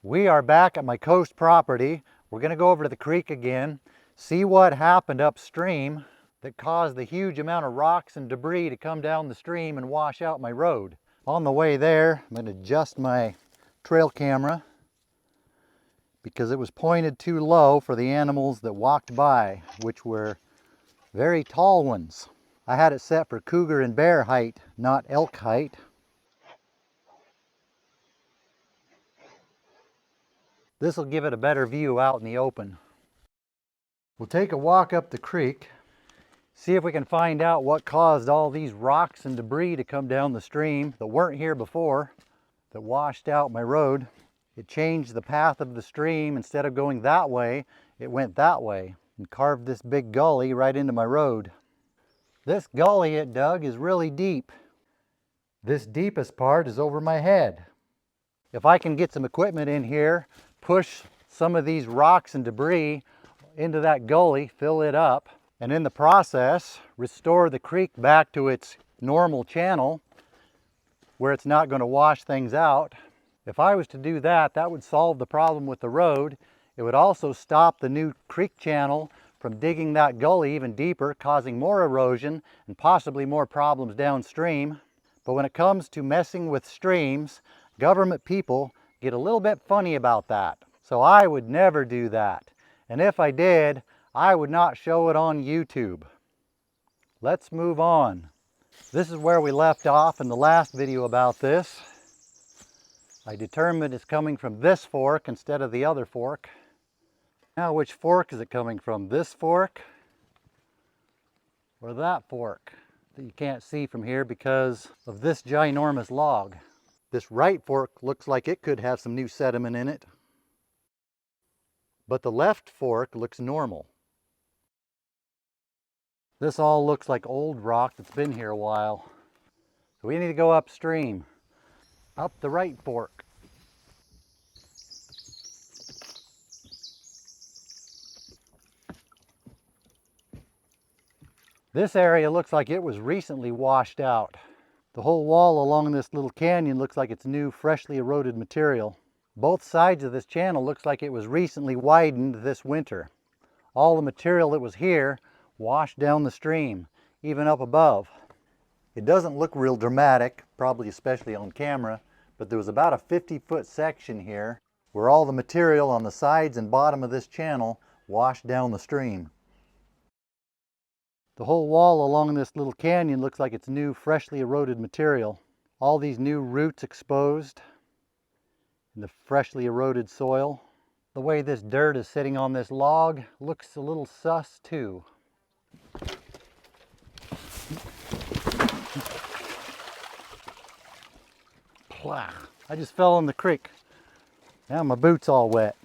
We are back at my coast property. We're going to go over to the creek again, see what happened upstream that caused the huge amount of rocks and debris to come down the stream and wash out my road. On the way there, I'm going to adjust my trail camera because it was pointed too low for the animals that walked by, which were very tall ones. I had it set for cougar and bear height, not elk height. This will give it a better view out in the open. We'll take a walk up the creek, see if we can find out what caused all these rocks and debris to come down the stream that weren't here before, that washed out my road. It changed the path of the stream. Instead of going that way, it went that way and carved this big gully right into my road. This gully it dug is really deep. This deepest part is over my head. If I can get some equipment in here, push some of these rocks and debris into that gully, fill it up, and in the process, restore the creek back to its normal channel where it's not going to wash things out. If I was to do that, that would solve the problem with the road. It would also stop the new creek channel from digging that gully even deeper, causing more erosion and possibly more problems downstream. But when it comes to messing with streams, government people get a little bit funny about that. So I would never do that. And if I did, I would not show it on YouTube. Let's move on. This is where we left off in the last video about this. I determined it's coming from this fork instead of the other fork. Now which fork is it coming from? This fork or that fork that you can't see from here because of this ginormous log? This right fork looks like it could have some new sediment in it, but the left fork looks normal. This all looks like old rock that's been here a while. So we need to go upstream, up the right fork. This area looks like it was recently washed out. The whole wall along this little canyon looks like it's new, freshly eroded material. Both sides of this channel looks like it was recently widened this winter. All the material that was here washed down the stream, even up above. It doesn't look real dramatic, probably especially on camera, but there was about a 50-foot section here where all the material on the sides and bottom of this channel washed down the stream. The whole wall along this little canyon looks like it's new, freshly eroded material. All these new roots exposed in the freshly eroded soil. The way this dirt is sitting on this log looks a little sus too. Plah! I just fell in the creek. Now my boot's all wet.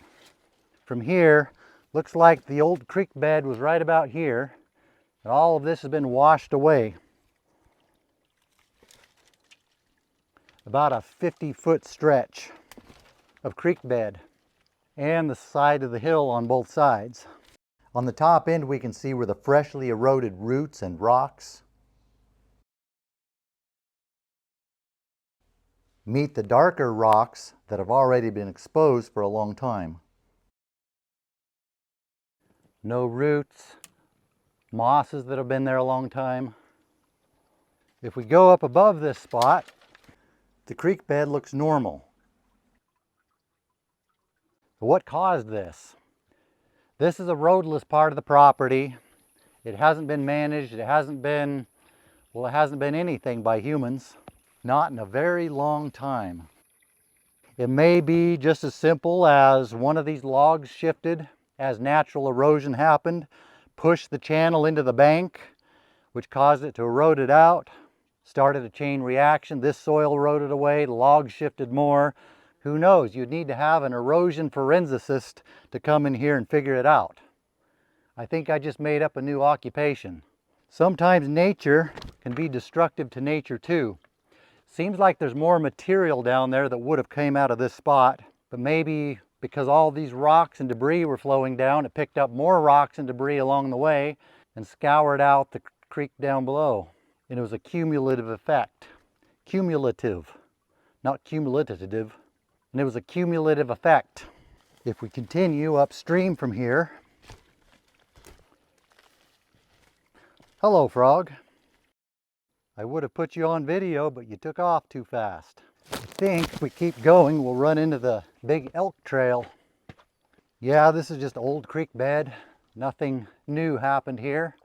From here, looks like the old creek bed was right about here. And all of this has been washed away. About a 50-foot stretch of creek bed and the side of the hill on both sides. On the top end we can see where the freshly eroded roots and rocks meet the darker rocks that have already been exposed for a long time. No roots, mosses that have been there a long time. If we go up above this spot, the creek bed looks normal. So what caused this? This is a roadless part of the property. It hasn't been managed. It hasn't been anything by humans. Not in a very long time. It may be just as simple as one of these logs shifted as natural erosion happened, pushed the channel into the bank, which caused it to erode it out, started a chain reaction. This soil eroded away, the log shifted more. Who knows? You'd need to have an erosion forensicist to come in here and figure it out. I think I just made up a new occupation. Sometimes nature can be destructive to nature too. Seems like there's more material down there that would have came out of this spot, but maybe because all these rocks and debris were flowing down, it picked up more rocks and debris along the way and scoured out the creek down below. And it was a cumulative effect. Cumulative, not cumulative. and it was a cumulative effect. If we continue upstream from here, hello frog. I would have put you on video, but you took off too fast. I think if we keep going, we'll run into the big elk trail. Yeah, this is just old creek bed. Nothing new happened here.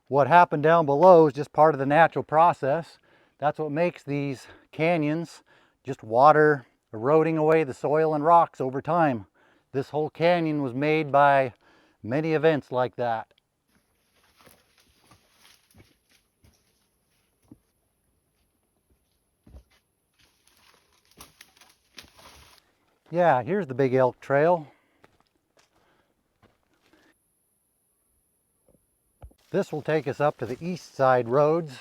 What happened down below is just part of the natural process. That's what makes these canyons, just water eroding away the soil and rocks over time. This whole canyon was made by many events like that. Yeah, here's the big elk trail. This will take us up to the east side roads.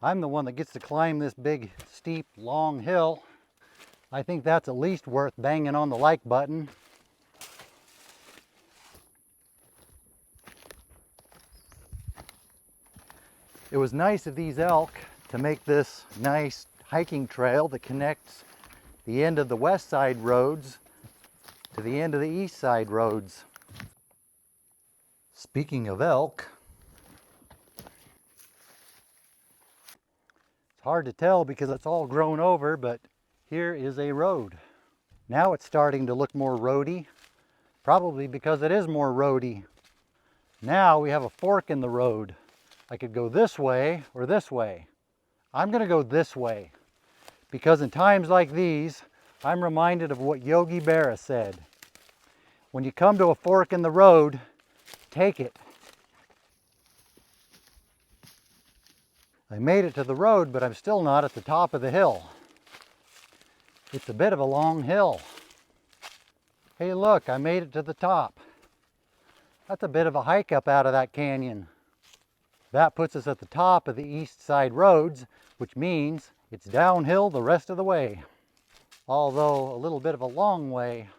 I'm the one that gets to climb this big, steep, long hill. I think that's at least worth banging on the like button. It was nice of these elk to make this nice hiking trail that connects the end of the west side roads to the end of the east side roads. Speaking of elk, it's hard to tell because it's all grown over, but here is a road. Now it's starting to look more roady, probably because it is more roady. Now we have a fork in the road. I could go this way or this way. I'm going to go this way because in times like these, I'm reminded of what Yogi Berra said. When you come to a fork in the road, take it. I made it to the road, but I'm still not at the top of the hill. It's a bit of a long hill. Hey look, I made it to the top. That's a bit of a hike up out of that canyon. That puts us at the top of the east side roads, which means it's downhill the rest of the way. Although a little bit of a long way.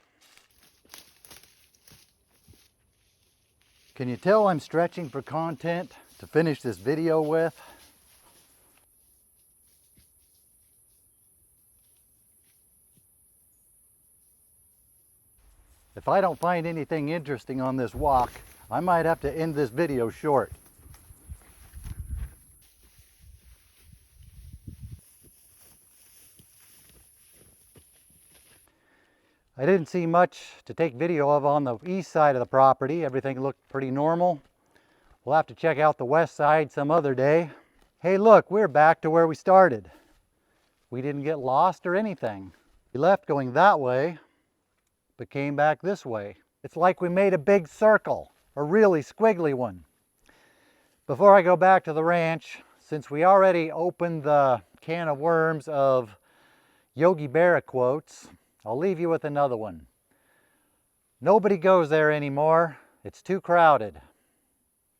Can you tell I'm stretching for content to finish this video with? If I don't find anything interesting on this walk, I might have to end this video short. I didn't see much to take video of on the east side of the property. Everything looked pretty normal. We'll have to check out the west side some other day. Hey look, we're back to where we started. We didn't get lost or anything. We left going that way, but came back this way. It's like we made a big circle, a really squiggly one. Before I go back to the ranch, since we already opened the can of worms of Yogi Berra quotes, I'll leave you with another one. Nobody goes there anymore. It's too crowded.